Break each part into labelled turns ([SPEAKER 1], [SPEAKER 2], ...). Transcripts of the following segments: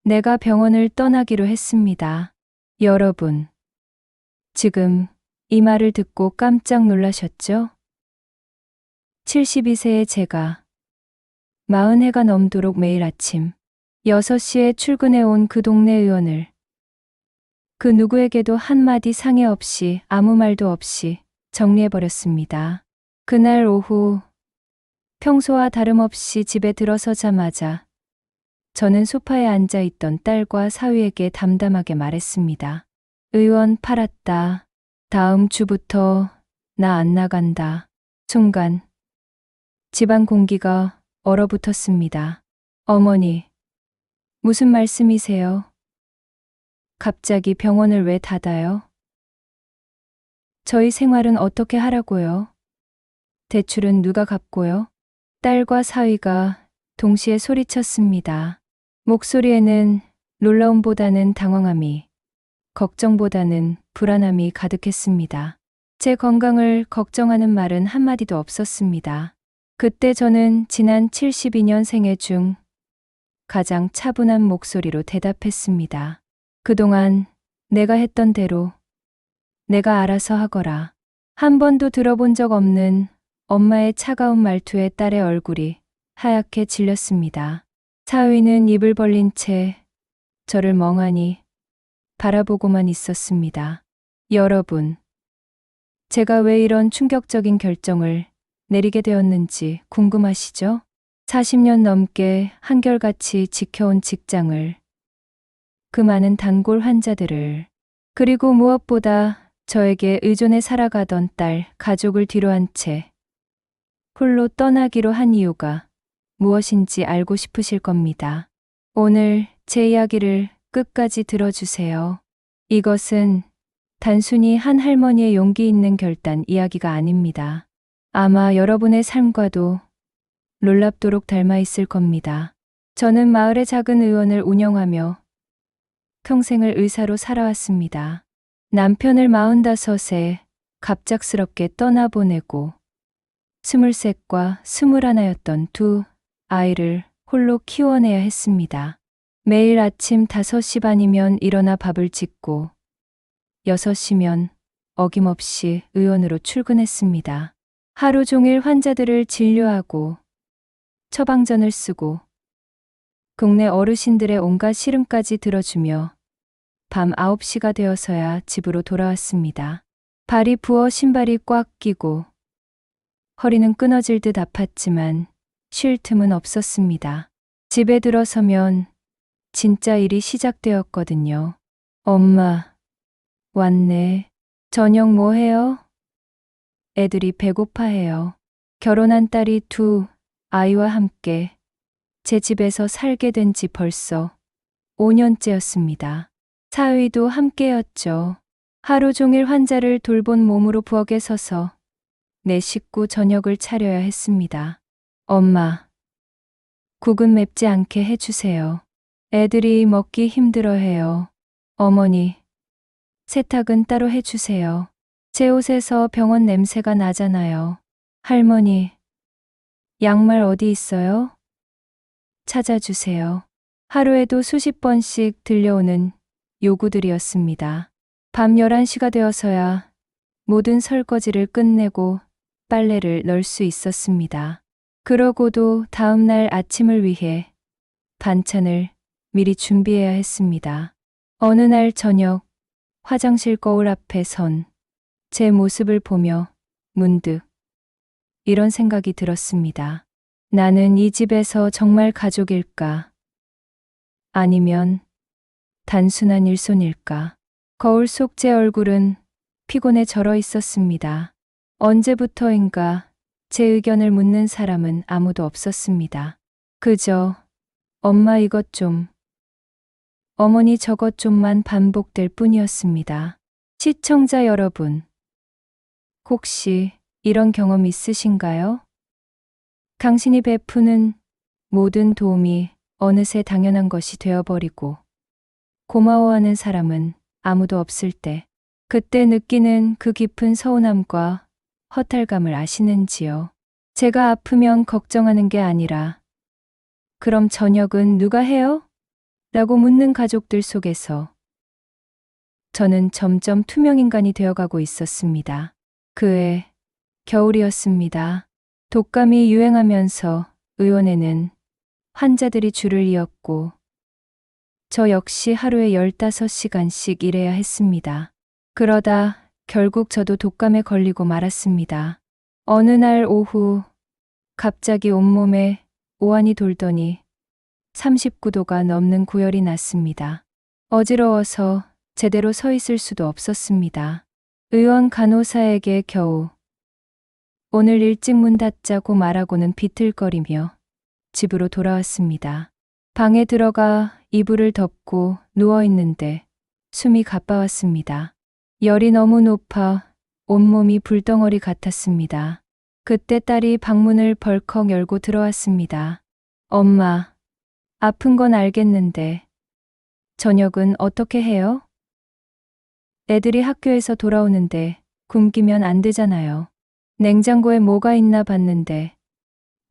[SPEAKER 1] 내가 병원을 떠나기로 했습니다. 여러분, 지금 이 말을 듣고 깜짝 놀라셨죠? 72세의 제가 40해가 넘도록 매일 아침 6시에 출근해 온 그 동네 의원을 그 누구에게도 한마디 상의 없이 아무 말도 없이 정리해버렸습니다. 그날 오후 평소와 다름없이 집에 들어서자마자 저는 소파에 앉아 있던 딸과 사위에게 담담하게 말했습니다. 의원 팔았다. 다음 주부터 나 안 나간다. 순간 집안 공기가 얼어붙었습니다. 어머니, 무슨 말씀이세요? 갑자기 병원을 왜 닫아요? 저희 생활은 어떻게 하라고요? 대출은 누가 갚고요? 딸과 사위가 동시에 소리쳤습니다. 목소리에는 놀라움보다는 당황함이, 걱정보다는 불안함이 가득했습니다. 제 건강을 걱정하는 말은 한마디도 없었습니다. 그때 저는 지난 72년 생애 중 가장 차분한 목소리로 대답했습니다. 그동안 내가 했던 대로 내가 알아서 하거라. 한 번도 들어본 적 없는 엄마의 차가운 말투에 딸의 얼굴이 하얗게 질렸습니다. 사위는 입을 벌린 채 저를 멍하니 바라보고만 있었습니다. 여러분, 제가 왜 이런 충격적인 결정을 내리게 되었는지 궁금하시죠? 40년 넘게 한결같이 지켜온 직장을, 그 많은 단골 환자들을, 그리고 무엇보다 저에게 의존해 살아가던 딸, 가족을 뒤로한 채 홀로 떠나기로 한 이유가 무엇인지 알고 싶으실 겁니다. 오늘 제 이야기를 끝까지 들어주세요. 이것은 단순히 한 할머니의 용기 있는 결단 이야기가 아닙니다. 아마 여러분의 삶과도 놀랍도록 닮아 있을 겁니다. 저는 마을의 작은 의원을 운영하며 평생을 의사로 살아왔습니다. 남편을 45에 갑작스럽게 떠나보내고 23과 21였던 두 아이를 홀로 키워내야 했습니다. 매일 아침 5시 반이면 일어나 밥을 짓고 6시면 어김없이 의원으로 출근했습니다. 하루 종일 환자들을 진료하고 처방전을 쓰고 동네 어르신들의 온갖 시름까지 들어주며 밤 9시가 되어서야 집으로 돌아왔습니다. 발이 부어 신발이 꽉 끼고 허리는 끊어질 듯 아팠지만 쉴 틈은 없었습니다. 집에 들어서면 진짜 일이 시작되었거든요. 엄마, 왔네. 저녁 뭐 해요? 애들이 배고파해요. 결혼한 딸이 두 아이와 함께 제 집에서 살게 된 지 벌써 5년째였습니다. 사위도 함께였죠. 하루 종일 환자를 돌본 몸으로 부엌에 서서 내 식구 저녁을 차려야 했습니다. 엄마, 국은 맵지 않게 해주세요. 애들이 먹기 힘들어해요. 어머니, 세탁은 따로 해주세요. 제 옷에서 병원 냄새가 나잖아요. 할머니, 양말 어디 있어요? 찾아주세요. 하루에도 수십 번씩 들려오는 요구들이었습니다. 밤 11시가 되어서야 모든 설거지를 끝내고 빨래를 널 수 있었습니다. 그러고도 다음 날 아침을 위해 반찬을 미리 준비해야 했습니다. 어느 날 저녁 화장실 거울 앞에 선 제 모습을 보며 문득 이런 생각이 들었습니다. 나는 이 집에서 정말 가족일까? 아니면 단순한 일손일까? 거울 속 제 얼굴은 피곤에 절어 있었습니다. 언제부터인가 제 의견을 묻는 사람은 아무도 없었습니다. 그저 엄마 이것 좀, 어머니 저것 좀만 반복될 뿐이었습니다. 시청자 여러분, 혹시 이런 경험 있으신가요? 당신이 베푸는 모든 도움이 어느새 당연한 것이 되어버리고 고마워하는 사람은 아무도 없을 때, 그때 느끼는 그 깊은 서운함과 허탈감을 아시는지요? 제가 아프면 걱정하는 게 아니라 그럼 저녁은 누가 해요? 라고 묻는 가족들 속에서 저는 점점 투명인간이 되어가고 있었습니다. 그해 겨울이었습니다. 독감이 유행하면서 의원에는 환자들이 줄을 이었고 저 역시 하루에 15시간씩 일해야 했습니다. 그러다 결국 저도 독감에 걸리고 말았습니다. 어느 날 오후 갑자기 온몸에 오한이 돌더니 39도가 넘는 고열이 났습니다. 어지러워서 제대로 서 있을 수도 없었습니다. 의원 간호사에게 겨우 오늘 일찍 문 닫자고 말하고는 비틀거리며 집으로 돌아왔습니다. 방에 들어가 이불을 덮고 누워있는데 숨이 가빠왔습니다. 열이 너무 높아 온몸이 불덩어리 같았습니다. 그때 딸이 방문을 벌컥 열고 들어왔습니다. 엄마, 아픈 건 알겠는데 저녁은 어떻게 해요? 애들이 학교에서 돌아오는데 굶기면 안 되잖아요. 냉장고에 뭐가 있나 봤는데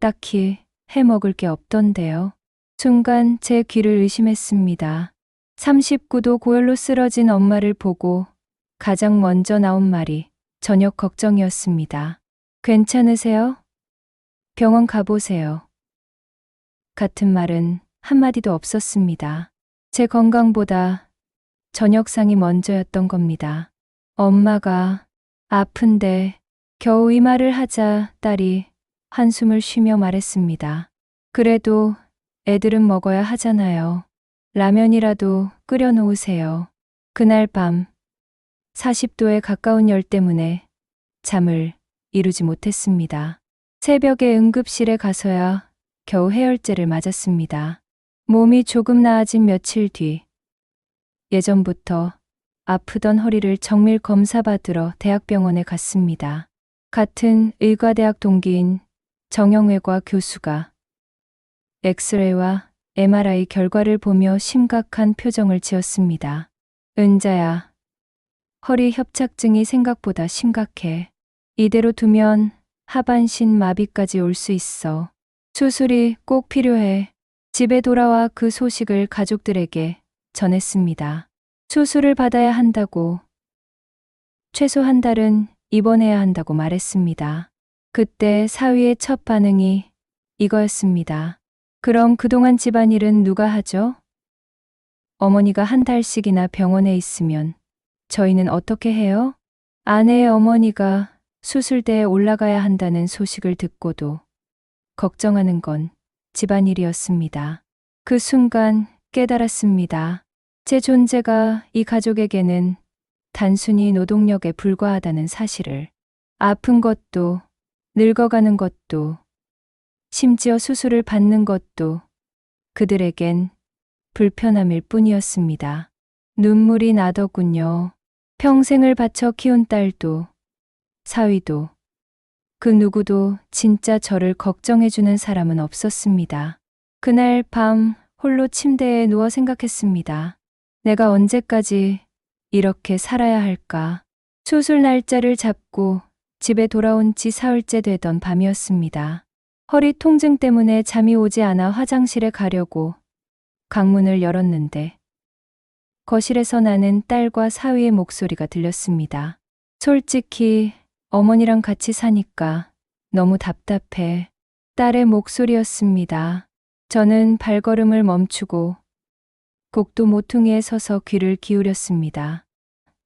[SPEAKER 1] 딱히 해 먹을 게 없던데요. 순간 제 귀를 의심했습니다. 39도 고열로 쓰러진 엄마를 보고 가장 먼저 나온 말이 저녁 걱정이었습니다. 괜찮으세요? 병원 가보세요. 같은 말은 한마디도 없었습니다. 제 건강보다 저녁상이 먼저였던 겁니다. 엄마가 아픈데 겨우 이 말을 하자 딸이 한숨을 쉬며 말했습니다. 그래도 애들은 먹어야 하잖아요. 라면이라도 끓여 놓으세요. 그날 밤 40도에 가까운 열 때문에 잠을 이루지 못했습니다. 새벽에 응급실에 가서야 겨우 해열제를 맞았습니다. 몸이 조금 나아진 며칠 뒤 예전부터 아프던 허리를 정밀 검사받으러 대학병원에 갔습니다. 같은 의과대학 동기인 정형외과 교수가 엑스레이와 MRI 결과를 보며 심각한 표정을 지었습니다. 은자야, 허리 협착증이 생각보다 심각해. 이대로 두면 하반신 마비까지 올 수 있어. 수술이 꼭 필요해. 집에 돌아와 그 소식을 가족들에게 전했습니다. 수술을 받아야 한다고, 최소 한 달은 입원해야 한다고 말했습니다. 그때 사위의 첫 반응이 이거였습니다. 그럼 그동안 집안일은 누가 하죠? 어머니가 한 달씩이나 병원에 있으면 저희는 어떻게 해요? 아내의 어머니가 수술대에 올라가야 한다는 소식을 듣고도 걱정하는 건 집안일이었습니다. 그 순간 깨달았습니다. 제 존재가 이 가족에게는 단순히 노동력에 불과하다는 사실을. 아픈 것도, 늙어가는 것도, 심지어 수술을 받는 것도 그들에겐 불편함일 뿐이었습니다. 눈물이 나더군요. 평생을 바쳐 키운 딸도, 사위도, 그 누구도 진짜 저를 걱정해주는 사람은 없었습니다. 그날 밤 홀로 침대에 누워 생각했습니다. 내가 언제까지 이렇게 살아야 할까? 수술 날짜를 잡고 집에 돌아온 지 사흘째 되던 밤이었습니다. 허리 통증 때문에 잠이 오지 않아 화장실에 가려고 강문을 열었는데 거실에서 나는 딸과 사위의 목소리가 들렸습니다. 솔직히 어머니랑 같이 사니까 너무 답답해. 딸의 목소리였습니다. 저는 발걸음을 멈추고 곡도 모퉁이에 서서 귀를 기울였습니다.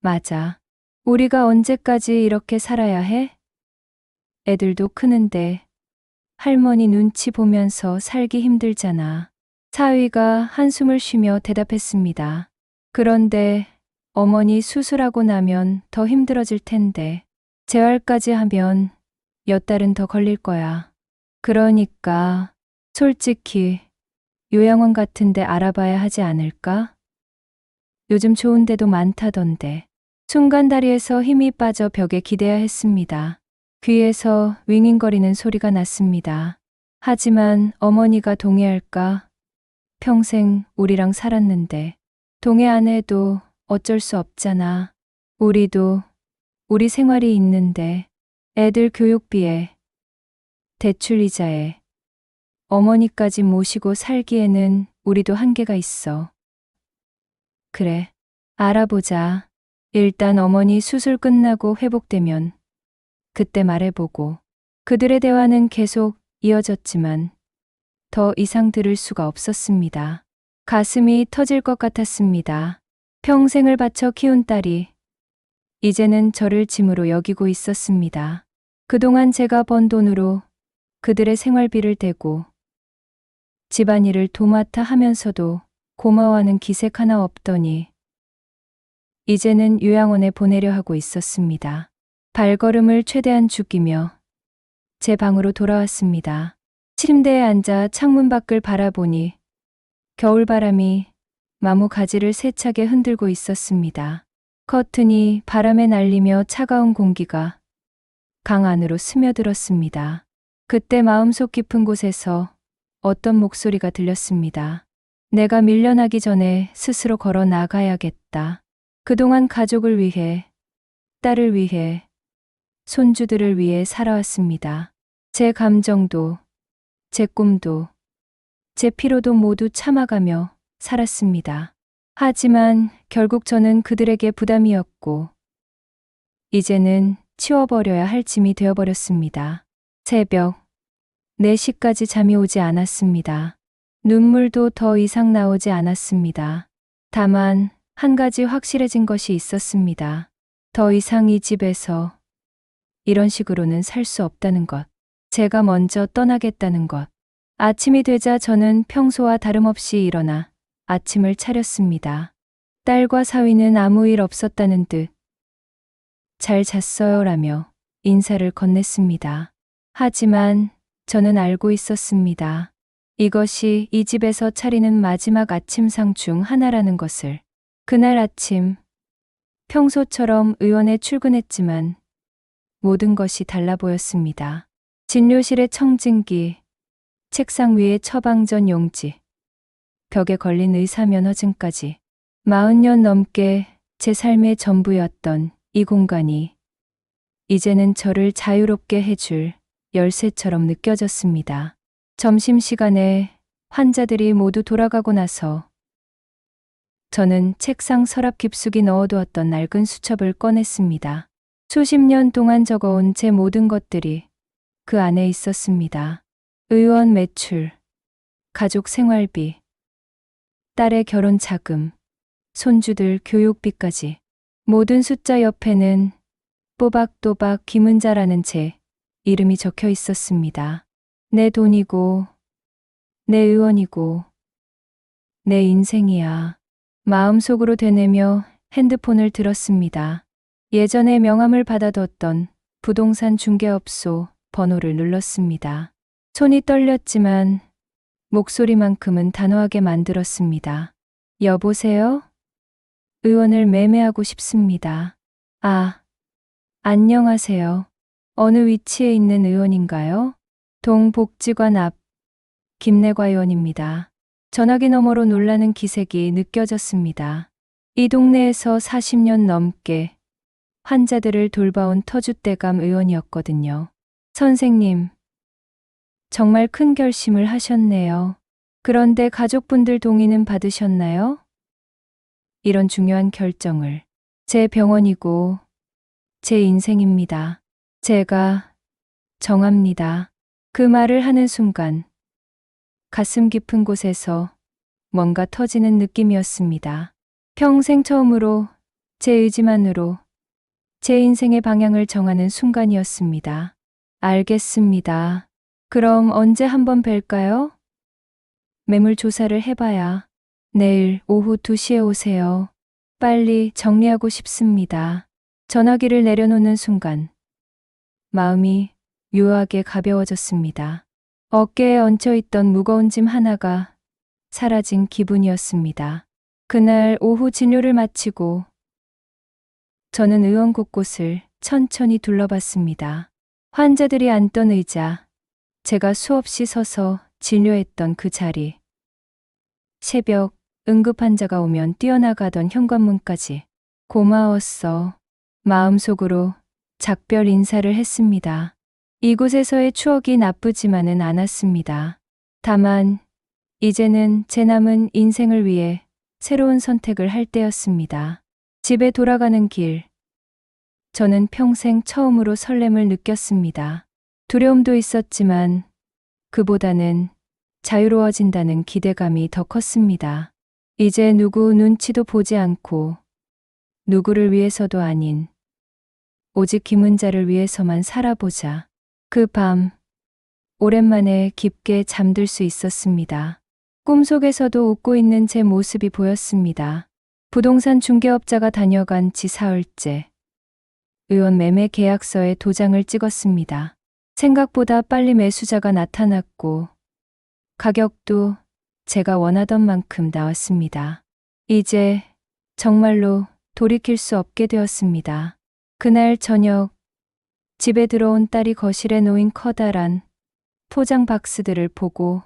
[SPEAKER 1] 맞아. 우리가 언제까지 이렇게 살아야 해? 애들도 크는데 할머니 눈치 보면서 살기 힘들잖아. 사위가 한숨을 쉬며 대답했습니다. 그런데 어머니 수술하고 나면 더 힘들어질 텐데 재활까지 하면 몇 달은 더 걸릴 거야. 그러니까 솔직히 요양원 같은 데 알아봐야 하지 않을까? 요즘 좋은 데도 많다던데. 순간 다리에서 힘이 빠져 벽에 기대야 했습니다. 귀에서 윙윙거리는 소리가 났습니다. 하지만 어머니가 동의할까? 평생 우리랑 살았는데 동의 안 해도 어쩔 수 없잖아. 우리도 우리 생활이 있는데 애들 교육비에 대출 이자에 어머니까지 모시고 살기에는 우리도 한계가 있어. 그래. 알아보자. 일단 어머니 수술 끝나고 회복되면 그때 말해보고. 그들의 대화는 계속 이어졌지만 더 이상 들을 수가 없었습니다. 가슴이 터질 것 같았습니다. 평생을 바쳐 키운 딸이 이제는 저를 짐으로 여기고 있었습니다. 그동안 제가 번 돈으로 그들의 생활비를 대고 집안일을 도맡아 하면서도 고마워하는 기색 하나 없더니 이제는 요양원에 보내려 하고 있었습니다. 발걸음을 최대한 죽이며 제 방으로 돌아왔습니다. 침대에 앉아 창문 밖을 바라보니 겨울바람이 나무 가지를 세차게 흔들고 있었습니다. 커튼이 바람에 날리며 차가운 공기가 강 안으로 스며들었습니다. 그때 마음속 깊은 곳에서 어떤 목소리가 들렸습니다. 내가 밀려나기 전에 스스로 걸어 나가야겠다. 그동안 가족을 위해, 딸을 위해, 손주들을 위해 살아왔습니다. 제 감정도, 제 꿈도, 제 피로도 모두 참아가며 살았습니다. 하지만 결국 저는 그들에게 부담이었고, 이제는 치워버려야 할 짐이 되어버렸습니다. 새벽 4시까지 잠이 오지 않았습니다. 눈물도 더 이상 나오지 않았습니다. 다만 한 가지 확실해진 것이 있었습니다. 더 이상 이 집에서 이런 식으로는 살 수 없다는 것. 제가 먼저 떠나겠다는 것. 아침이 되자 저는 평소와 다름없이 일어나 아침을 차렸습니다. 딸과 사위는 아무 일 없었다는 듯 잘 잤어요 라며 인사를 건넸습니다. 하지만 저는 알고 있었습니다. 이것이 이 집에서 차리는 마지막 아침상 중 하나라는 것을. 그날 아침 평소처럼 의원에 출근했지만 모든 것이 달라 보였습니다. 진료실의 청진기, 책상 위에 처방전 용지, 벽에 걸린 의사 면허증까지 40년 넘게 제 삶의 전부였던 이 공간이 이제는 저를 자유롭게 해줄 열쇠처럼 느껴졌습니다. 점심시간에 환자들이 모두 돌아가고 나서 저는 책상 서랍 깊숙이 넣어두었던 낡은 수첩을 꺼냈습니다. 수십 년 동안 적어온 제 모든 것들이 그 안에 있었습니다. 의원 매출, 가족 생활비, 딸의 결혼 자금, 손주들 교육비까지. 모든 숫자 옆에는 또박또박 김은자라는 제 이름이 적혀 있었습니다. 내 돈이고, 내 의원이고, 내 인생이야. 마음속으로 되뇌며 핸드폰을 들었습니다. 예전에 명함을 받아뒀던 부동산 중개업소 번호를 눌렀습니다. 손이 떨렸지만 목소리만큼은 단호하게 만들었습니다. 여보세요? 의원을 매매하고 싶습니다. 아, 안녕하세요. 어느 위치에 있는 의원인가요? 동복지관 앞 김내과 의원입니다. 전화기 너머로 놀라는 기색이 느껴졌습니다. 이 동네에서 40년 넘게 환자들을 돌봐온 터줏대감 의원이었거든요. 선생님, 정말 큰 결심을 하셨네요. 그런데 가족분들 동의는 받으셨나요? 이런 중요한 결정을. 제 병원이고 제 인생입니다. 제가 정합니다. 그 말을 하는 순간 가슴 깊은 곳에서 뭔가 터지는 느낌이었습니다. 평생 처음으로 제 의지만으로 제 인생의 방향을 정하는 순간이었습니다. 알겠습니다. 그럼 언제 한번 뵐까요? 매물 조사를 해봐야 내일 오후 2시에 오세요. 빨리 정리하고 싶습니다. 전화기를 내려놓는 순간 마음이 묘하게 가벼워졌습니다. 어깨에 얹혀있던 무거운 짐 하나가 사라진 기분이었습니다. 그날 오후 진료를 마치고 저는 의원 곳곳을 천천히 둘러봤습니다. 환자들이 앉던 의자, 제가 수없이 서서 진료했던 그 자리, 새벽 응급환자가 오면 뛰어나가던 현관문까지. 고마웠어. 마음속으로 작별 인사를 했습니다. 이곳에서의 추억이 나쁘지만은 않았습니다. 다만 이제는 제 남은 인생을 위해 새로운 선택을 할 때였습니다. 집에 돌아가는 길. 저는 평생 처음으로 설렘을 느꼈습니다. 두려움도 있었지만 그보다는 자유로워진다는 기대감이 더 컸습니다. 이제 누구 눈치도 보지 않고 누구를 위해서도 아닌 오직 김은자를 위해서만 살아보자. 그 밤 오랜만에 깊게 잠들 수 있었습니다. 꿈속에서도 웃고 있는 제 모습이 보였습니다. 부동산 중개업자가 다녀간 지 사흘째. 의원 매매 계약서에 도장을 찍었습니다. 생각보다 빨리 매수자가 나타났고 가격도 제가 원하던 만큼 나왔습니다. 이제 정말로 돌이킬 수 없게 되었습니다. 그날 저녁 집에 들어온 딸이 거실에 놓인 커다란 포장 박스들을 보고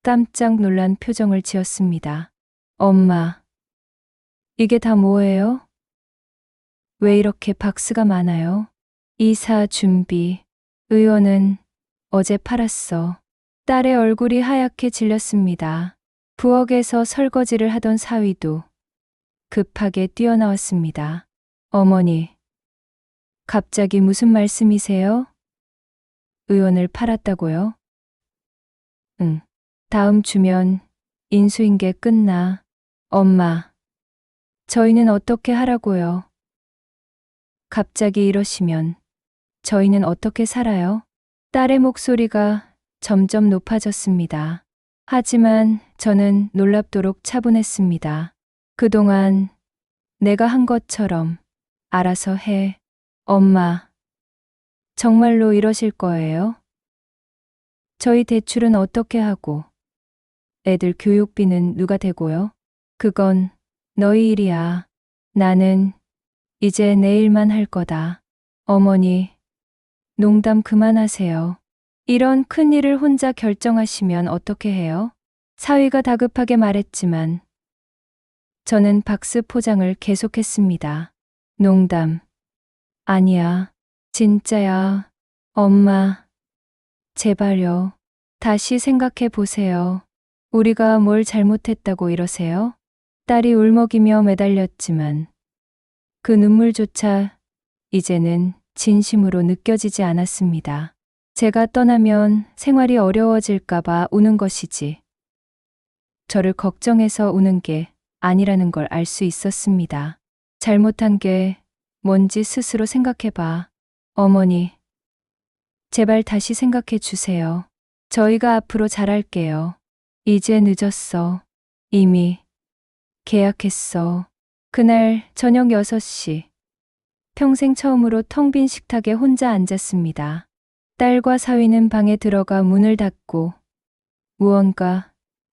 [SPEAKER 1] 깜짝 놀란 표정을 지었습니다. 엄마, 이게 다 뭐예요? 왜 이렇게 박스가 많아요? 이사 준비. 의원은 어제 팔았어. 딸의 얼굴이 하얗게 질렸습니다. 부엌에서 설거지를 하던 사위도 급하게 뛰어나왔습니다. 어머니, 갑자기 무슨 말씀이세요? 의원을 팔았다고요? 응. 다음 주면 인수인계 끝나. 엄마, 저희는 어떻게 하라고요? 갑자기 이러시면 저희는 어떻게 살아요? 딸의 목소리가 점점 높아졌습니다. 하지만 저는 놀랍도록 차분했습니다. 그동안 내가 한 것처럼 알아서 해. 엄마, 정말로 이러실 거예요? 저희 대출은 어떻게 하고, 애들 교육비는 누가 대고요? 그건 너희 일이야. 나는 이제 내 일만 할 거다. 어머니, 농담 그만하세요. 이런 큰 일을 혼자 결정하시면 어떻게 해요? 사위가 다급하게 말했지만 저는 박스 포장을 계속했습니다. 농담. 아니야. 진짜야. 엄마, 제발요. 다시 생각해 보세요. 우리가 뭘 잘못했다고 이러세요? 딸이 울먹이며 매달렸지만 그 눈물조차 이제는 진심으로 느껴지지 않았습니다. 제가 떠나면 생활이 어려워질까봐 우는 것이지. 저를 걱정해서 우는 게 아니라는 걸 알 수 있었습니다. 잘못한 게 뭔지 스스로 생각해봐. 어머니, 제발 다시 생각해 주세요. 저희가 앞으로 잘할게요. 이제 늦었어. 이미 계약했어. 그날 저녁 6시. 평생 처음으로 텅 빈 식탁에 혼자 앉았습니다. 딸과 사위는 방에 들어가 문을 닫고 무언가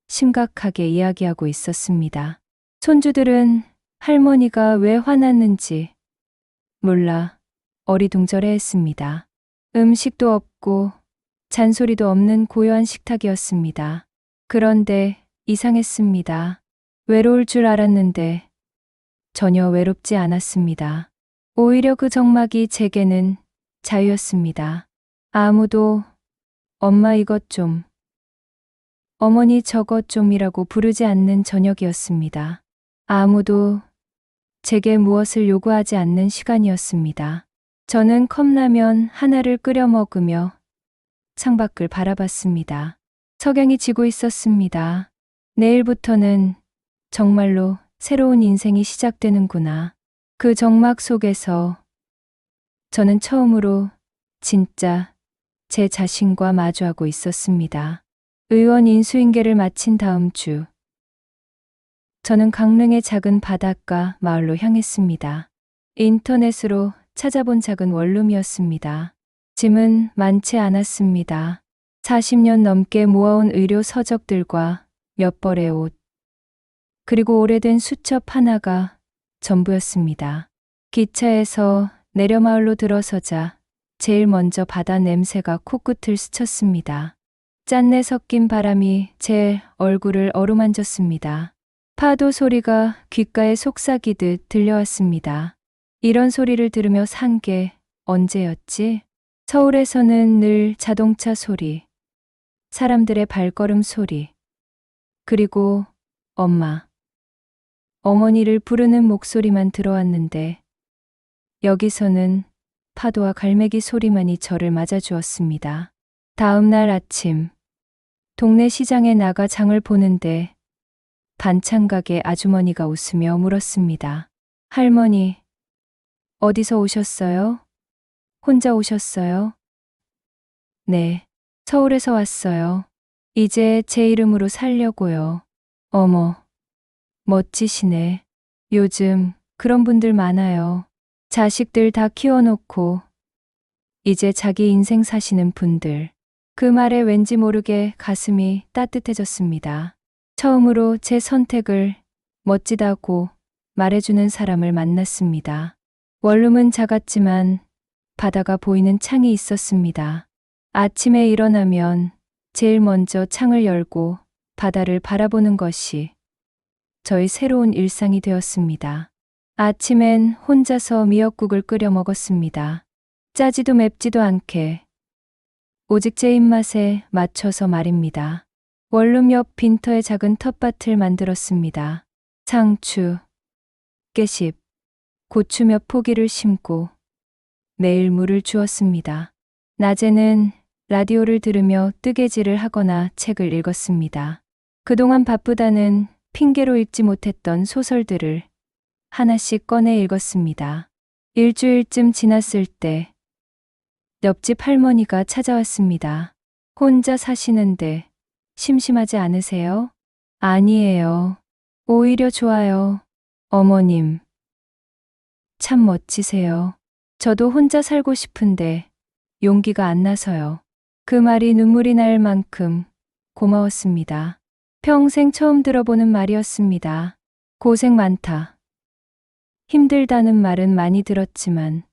[SPEAKER 1] 심각하게 이야기하고 있었습니다. 손주들은 할머니가 왜 화났는지 몰라 어리둥절해 했습니다. 음식도 없고 잔소리도 없는 고요한 식탁이었습니다. 그런데 이상했습니다. 외로울 줄 알았는데 전혀 외롭지 않았습니다. 오히려 그 적막이 제게는 자유였습니다. 아무도 엄마 이것 좀, 어머니 저것 좀이라고 부르지 않는 저녁이었습니다. 아무도 제게 무엇을 요구하지 않는 시간이었습니다. 저는 컵라면 하나를 끓여 먹으며 창밖을 바라봤습니다. 석양이 지고 있었습니다. 내일부터는 정말로 새로운 인생이 시작되는구나. 그 적막 속에서 저는 처음으로 진짜 제 자신과 마주하고 있었습니다. 의원 인수인계를 마친 다음 주, 저는 강릉의 작은 바닷가 마을로 향했습니다. 인터넷으로 찾아본 작은 원룸이었습니다. 짐은 많지 않았습니다. 40년 넘게 모아온 의료 서적들과 몇 벌의 옷, 그리고 오래된 수첩 하나가 전부였습니다. 기차에서 내려 마을로 들어서자 제일 먼저 바다 냄새가 코끝을 스쳤습니다. 짠내 섞인 바람이 제 얼굴을 어루만졌습니다. 파도 소리가 귓가에 속삭이듯 들려왔습니다. 이런 소리를 들으며 산 게 언제였지? 서울에서는 늘 자동차 소리, 사람들의 발걸음 소리, 그리고 엄마. 어머니를 부르는 목소리만 들어왔는데 여기서는 파도와 갈매기 소리만이 저를 맞아주었습니다. 다음 날 아침, 동네 시장에 나가 장을 보는데 반찬 가게 아주머니가 웃으며 물었습니다. 할머니, 어디서 오셨어요? 혼자 오셨어요? 네, 서울에서 왔어요. 이제 제 이름으로 살려고요. 어머, 멋지시네. 요즘 그런 분들 많아요. 자식들 다 키워놓고 이제 자기 인생 사시는 분들. 그 말에 왠지 모르게 가슴이 따뜻해졌습니다. 처음으로 제 선택을 멋지다고 말해주는 사람을 만났습니다. 원룸은 작았지만 바다가 보이는 창이 있었습니다. 아침에 일어나면 제일 먼저 창을 열고 바다를 바라보는 것이 저의 새로운 일상이 되었습니다. 아침엔 혼자서 미역국을 끓여 먹었습니다. 짜지도 맵지도 않게 오직 제 입맛에 맞춰서 말입니다. 원룸 옆 빈터에 작은 텃밭을 만들었습니다. 상추, 깨십, 고추 몇 포기를 심고 매일 물을 주었습니다. 낮에는 라디오를 들으며 뜨개질을 하거나 책을 읽었습니다. 그동안 바쁘다는 핑계로 읽지 못했던 소설들을 하나씩 꺼내 읽었습니다. 일주일쯤 지났을 때 옆집 할머니가 찾아왔습니다. 혼자 사시는데 심심하지 않으세요? 아니에요. 오히려 좋아요. 어머님, 참 멋지세요. 저도 혼자 살고 싶은데 용기가 안 나서요. 그 말이 눈물이 날 만큼 고마웠습니다. 평생 처음 들어보는 말이었습니다. 고생 많다. 힘들다는 말은 많이 들었지만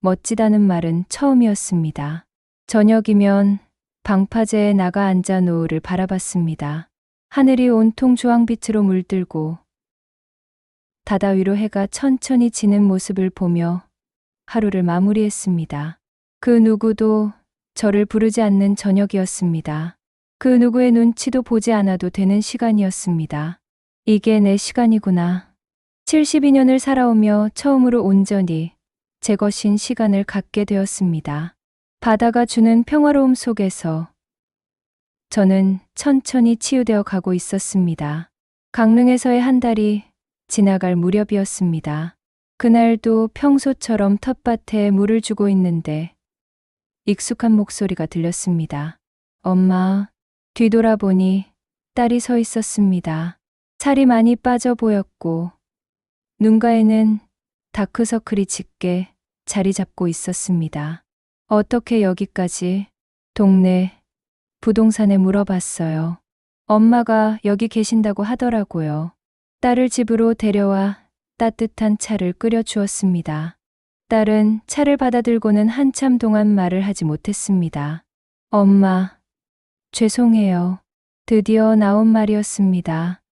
[SPEAKER 1] 멋지다는 말은 처음이었습니다. 저녁이면 방파제에 나가 앉아 노을을 바라봤습니다. 하늘이 온통 주황빛으로 물들고 바다 위로 해가 천천히 지는 모습을 보며 하루를 마무리했습니다. 그 누구도 저를 부르지 않는 저녁이었습니다. 그 누구의 눈치도 보지 않아도 되는 시간이었습니다. 이게 내 시간이구나. 72년을 살아오며 처음으로 온전히 제 것인 시간을 갖게 되었습니다. 바다가 주는 평화로움 속에서 저는 천천히 치유되어 가고 있었습니다. 강릉에서의 한 달이 지나갈 무렵이었습니다. 그날도 평소처럼 텃밭에 물을 주고 있는데 익숙한 목소리가 들렸습니다. 엄마, 뒤돌아보니 딸이 서 있었습니다. 살이 많이 빠져 보였고 눈가에는 다크서클이 짙게 자리 잡고 있었습니다. 어떻게 여기까지? 동네 부동산에 물어봤어요. 엄마가 여기 계신다고 하더라고요. 딸을 집으로 데려와 따뜻한 차를 끓여 주었습니다. 딸은 차를 받아들고는 한참 동안 말을 하지 못했습니다. 엄마, 죄송해요. 드디어 나온 말이었습니다.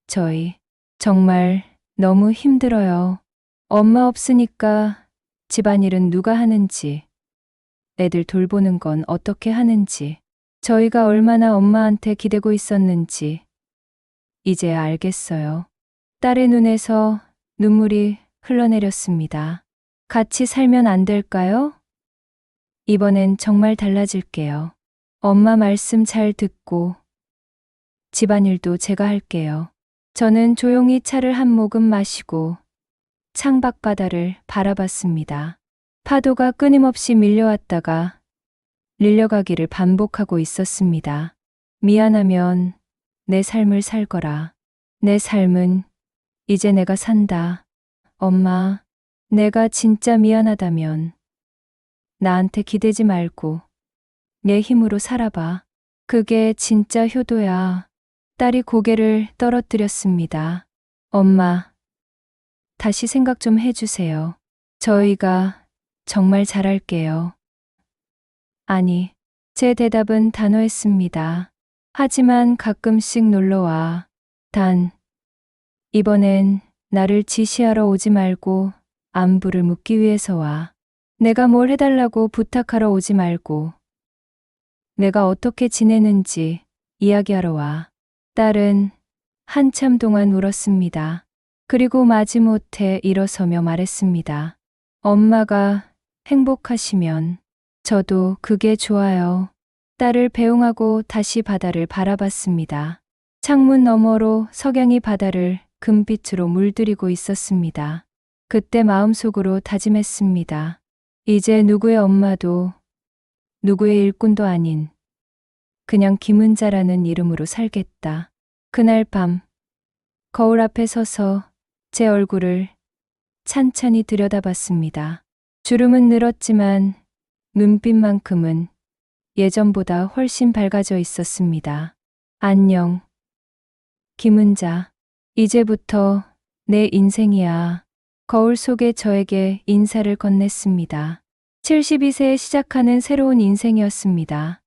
[SPEAKER 1] 저희 정말 너무 힘들어요. 엄마 없으니까 집안일은 누가 하는지, 애들 돌보는 건 어떻게 하는지, 저희가 얼마나 엄마한테 기대고 있었는지 이제야 알겠어요. 딸의 눈에서 눈물이 흘러내렸습니다. 같이 살면 안 될까요? 이번엔 정말 달라질게요. 엄마 말씀 잘 듣고 집안일도 제가 할게요. 저는 조용히 차를 한 모금 마시고 창밖 바다를 바라봤습니다. 파도가 끊임없이 밀려왔다가 밀려가기를 반복하고 있었습니다. 미안하면 내 삶을 살 거라. 내 삶은 이제 내가 산다. 엄마, 내가 진짜 미안하다면 나한테 기대지 말고 내 힘으로 살아봐. 그게 진짜 효도야. 딸이 고개를 떨어뜨렸습니다. 엄마, 다시 생각 좀 해주세요. 저희가 정말 잘할게요. 아니, 제 대답은 단호했습니다. 하지만 가끔씩 놀러와. 단, 이번엔 나를 지시하러 오지 말고 안부를 묻기 위해서 와. 내가 뭘 해달라고 부탁하러 오지 말고 내가 어떻게 지내는지 이야기하러 와. 딸은 한참 동안 울었습니다. 그리고 마지못해 일어서며 말했습니다. 엄마가 행복하시면 저도 그게 좋아요. 딸을 배웅하고 다시 바다를 바라봤습니다. 창문 너머로 석양이 바다를 금빛으로 물들이고 있었습니다. 그때 마음속으로 다짐했습니다. 이제 누구의 엄마도 누구의 일꾼도 아닌 그냥 김은자라는 이름으로 살겠다. 그날 밤 거울 앞에 서서 제 얼굴을 찬찬히 들여다봤습니다. 주름은 늘었지만 눈빛만큼은 예전보다 훨씬 밝아져 있었습니다. 안녕, 김은자. 이제부터 내 인생이야. 거울 속에 저에게 인사를 건넸습니다. 72세에 시작하는 새로운 인생이었습니다.